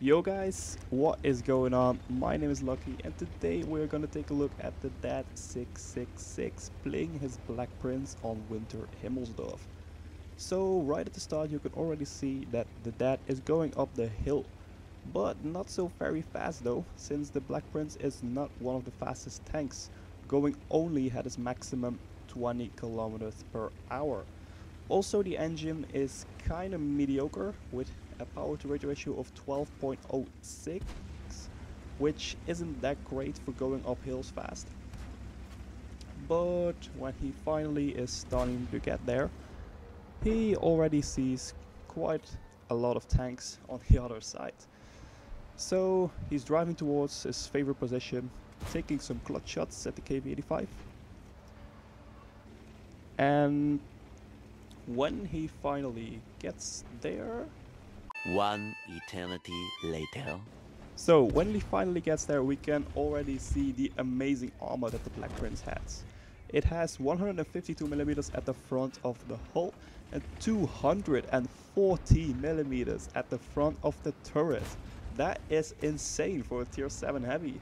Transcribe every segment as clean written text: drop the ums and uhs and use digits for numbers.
Yo guys, what is going on? My name is Lucky and today we're gonna take a look at the Dad 666 playing his Black Prince on Winter Himmelsdorf. So right at the start you can already see that the Dad is going up the hill, but not so very fast though, since the Black Prince is not one of the fastest tanks, going only at its maximum 20 kilometers per hour. Also, the engine is kind of mediocre with a power to weight ratio of 12.06, which isn't that great for going up hills fast. But when he finally is starting to get there, he already sees quite a lot of tanks on the other side. So he's driving towards his favorite position, taking some clutch shots at the KV-85. And when he finally gets there... One eternity later. So when he finally gets there, we can already see the amazing armor that the Black Prince has. It has 152mm at the front of the hull and 240mm at the front of the turret. That is insane for a tier 7 heavy.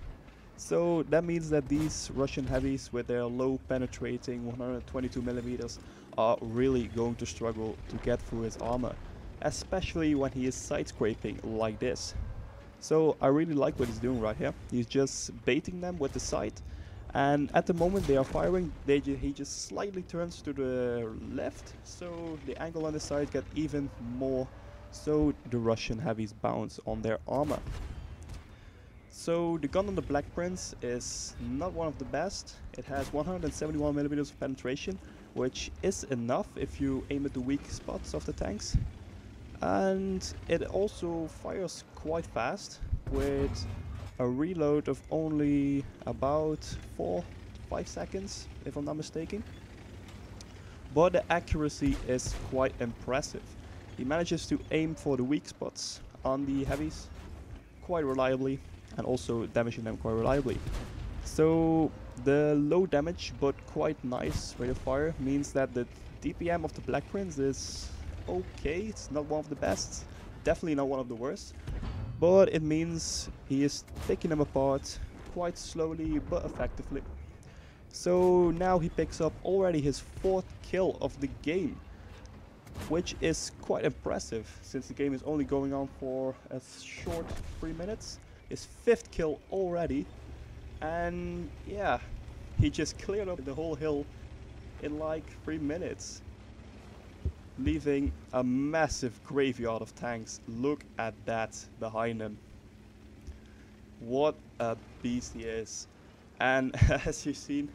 So that means that these Russian heavies with their low penetrating 122mm are really going to struggle to get through his armor, especially when he is side scraping like this. So I really like what he's doing right here. He's just baiting them with the sight, and at the moment they are firing, he just slightly turns to the left, so the angle on the side gets even more, so the Russian heavies bounce on their armor. So the gun on the Black Prince is not one of the best. It has 171mm of penetration, which is enough if you aim at the weak spots of the tanks. And it also fires quite fast with a reload of only about 4 to 5 seconds, if I'm not mistaken. But the accuracy is quite impressive. He manages to aim for the weak spots on the heavies quite reliably, and also damaging them quite reliably. So the low damage but quite nice rate of fire means that the DPM of the Black Prince is okay. It's not one of the best, definitely not one of the worst, but it means he is taking them apart quite slowly but effectively. So now he picks up already his 4th kill of the game, which is quite impressive since the game is only going on for a short 3 minutes. His 5th kill already, and yeah, he just cleared up the whole hill in like 3 minutes, leaving a massive graveyard of tanks. Look at that behind him. What a beast he is. And as you've seen,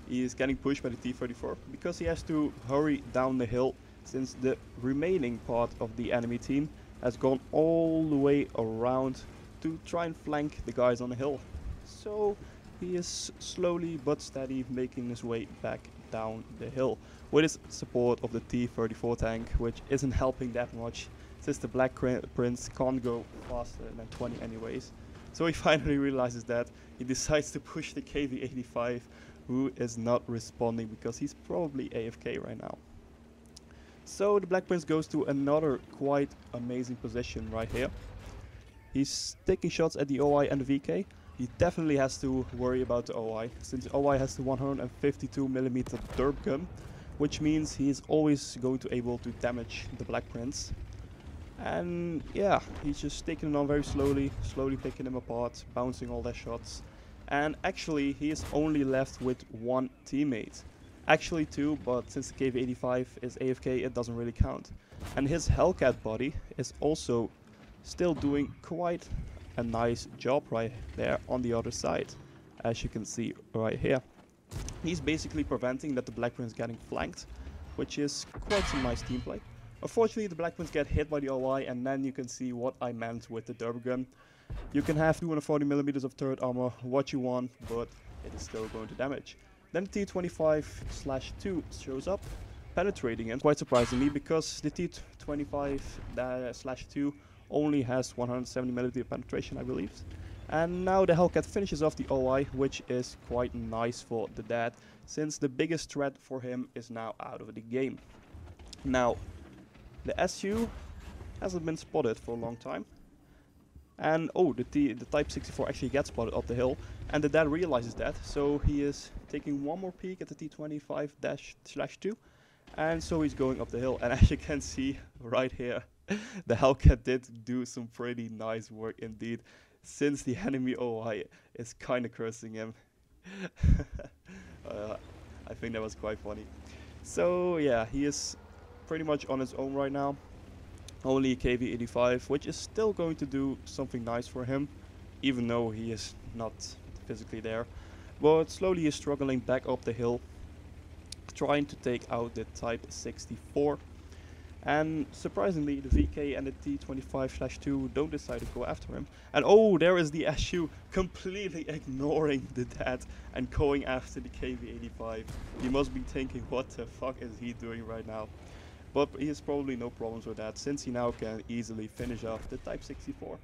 he is getting pushed by the T-34 because he has to hurry down the hill since the remaining part of the enemy team has gone all the way around to try and flank the guys on the hill. So he is slowly but steady making his way back down the hill with his support of the T-34 tank, which isn't helping that much since the Black Prince can't go faster than 20 anyways. So he finally realizes that. He decides to push the KV-85, who is not responding because he's probably AFK right now. So the Black Prince goes to another quite amazing position right here. He's taking shots at the OI and the VK. He definitely has to worry about the OI, since the OI has the 152mm derp gun, which means he is always going to able to damage the Black Prince. And yeah, he's just taking it on very slowly picking them apart, bouncing all their shots. And actually he is only left with 1 teammate. Actually 2, but since the KV-85 is AFK, it doesn't really count. And his Hellcat body is also still doing quite a nice job right there on the other side, as you can see right here. He's basically preventing that the Black Prince getting flanked, which is quite some nice team play. Unfortunately, the Black Prince get hit by the OI, and then you can see what I meant with the derby gun. You can have 240mm of turret armor, what you want, but it is still going to damage. Then the T-25/2 shows up, penetrating him, quite surprisingly, because the T-25/2 only has 170mm penetration, I believe. And now the Hellcat finishes off the OI, which is quite nice for the Dad, since the biggest threat for him is now out of the game. Now, the SU hasn't been spotted for a long time, And oh, the Type 64 actually gets spotted up the hill, and the dad realizes that, so he is taking one more peek at the T25-2, and so he's going up the hill. And as you can see right here, the Hellcat did do some pretty nice work indeed, since the enemy OI is kind of cursing him. I think that was quite funny. So yeah, he is pretty much on his own right now. Only a KV-85, which is still going to do something nice for him, even though he is not physically there. But slowly he's struggling back up the hill, trying to take out the Type 64. And surprisingly, the VK and the T25-2 don't decide to go after him. And oh, there is the SU completely ignoring the dad and going after the KV-85. He must be thinking, what the fuck is he doing right now? But he has probably no problems with that, since he now can easily finish off the Type 64.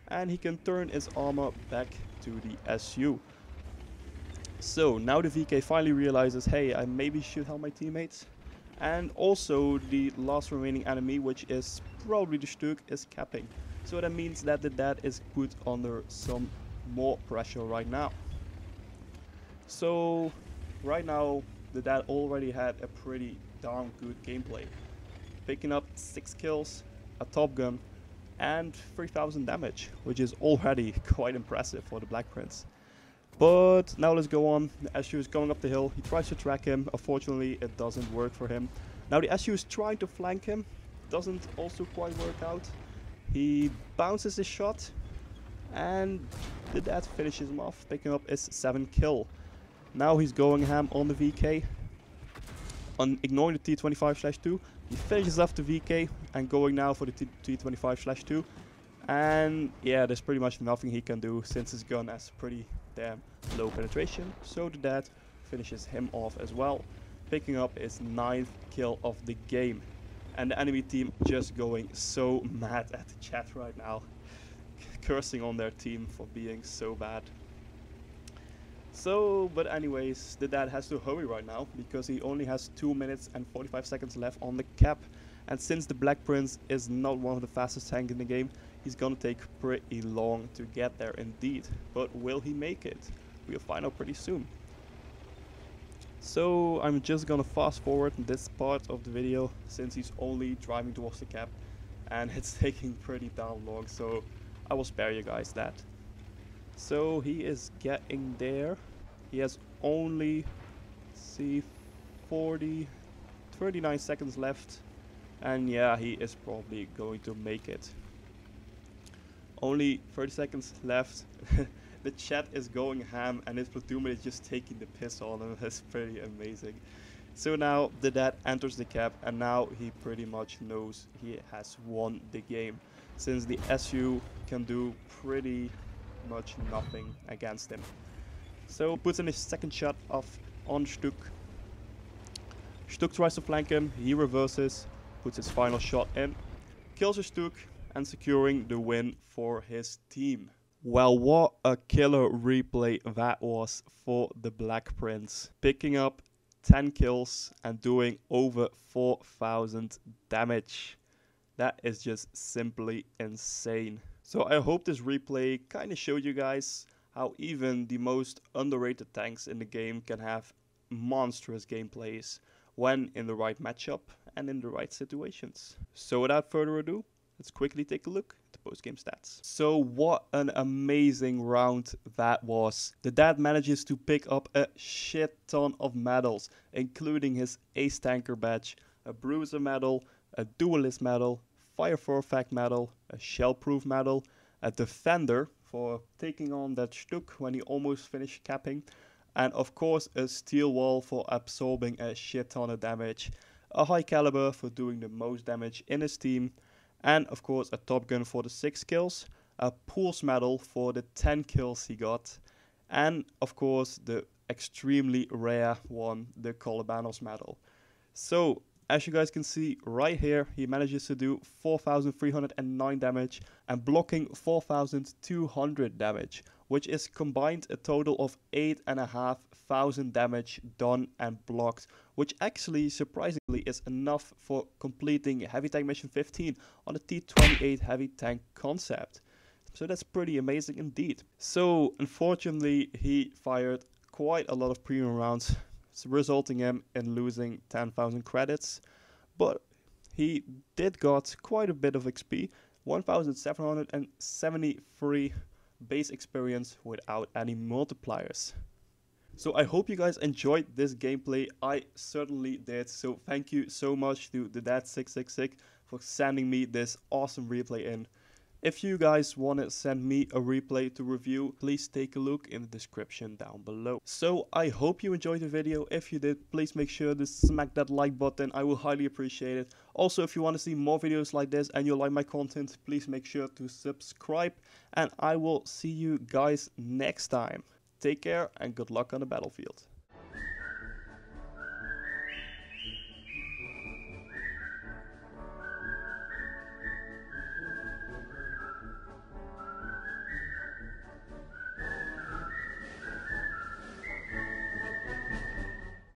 And he can turn his armor back to the SU. So now the VK finally realizes, hey, I maybe should help my teammates. And also the last remaining enemy, which is probably the Stuk, is capping. So that means that the dad is put under some more pressure right now. So right now the dad already had a pretty darn good gameplay, picking up 6 kills, a Top Gun, and 3000 damage, which is already quite impressive for the Black Prince. But now let's go on. The SU is going up the hill. He tries to track him. Unfortunately, it doesn't work for him. Now the SU is trying to flank him. Doesn't also quite work out. He bounces his shot, and the dad finishes him off, picking up his 7th kill. Now he's going ham on the VK. On ignoring the T25-2, he finishes off the VK and going now for the T25-2. And yeah, there's pretty much nothing he can do, since his gun has pretty damn low penetration. So the dad finishes him off as well, picking up his 9th kill of the game. And the enemy team just going so mad at the chat right now, cursing on their team for being so bad. So, but anyways, the dad has to hurry right now, because he only has 2 minutes and 45 seconds left on the cap. And since the Black Prince is not one of the fastest tanks in the game, he's gonna take pretty long to get there indeed. But will he make it? We'll find out pretty soon. So I'm just gonna fast forward this part of the video, since he's only driving towards the cap and it's taking pretty damn long, so I will spare you guys that. So he is getting there. He has only, see, 39 seconds left. And yeah, he is probably going to make it. Only 30 seconds left. The chat is going ham and his platoon mate is just taking the piss on him. That's pretty amazing. So now the dad enters the cap, and now he pretty much knows he has won the game, since the SU can do pretty much nothing against him. So puts in his second shot off on Stuk. Stuk tries to flank him, he reverses, puts his final shot in, kills his Stuk, and securing the win for his team. Well, what a killer replay that was for the Black Prince, picking up 10 kills and doing over 4000 damage. That is just simply insane. So I hope this replay kind of showed you guys how even the most underrated tanks in the game can have monstrous gameplays when in the right matchup and in the right situations. So without further ado, let's quickly take a look at the post-game stats. So what an amazing round that was. The dad manages to pick up a shit ton of medals, including his Ace Tanker badge, a Bruiser medal, a Duelist medal, Fire for Effect medal, a Shell-Proof medal, a Defender for taking on that Stuk when he almost finished capping, and of course a Steel Wall for absorbing a shit ton of damage, a High Caliber for doing the most damage in his team, and of course a Top Gun for the 6 kills, a Pulse medal for the 10 kills he got, and of course the extremely rare one, the Colibanos medal. So as you guys can see right here, he manages to do 4309 damage and blocking 4200 damage, which is combined a total of 8500 damage done and blocked, which actually surprisingly is enough for completing Heavy Tank Mission 15 on the T28 Heavy Tank concept. So that's pretty amazing indeed. So unfortunately he fired quite a lot of premium rounds, resulting him in losing 10,000 credits, but he did got quite a bit of XP, 1,773 base experience without any multipliers. So I hope you guys enjoyed this gameplay. I certainly did. So thank you so much to the Dad666 for sending me this awesome replay in. If you guys want to send me a replay to review, please take a look in the description down below. So I hope you enjoyed the video. If you did, please make sure to smack that like button. I will highly appreciate it. Also, if you want to see more videos like this and you like my content, please make sure to subscribe. And I will see you guys next time. Take care and good luck on the battlefield.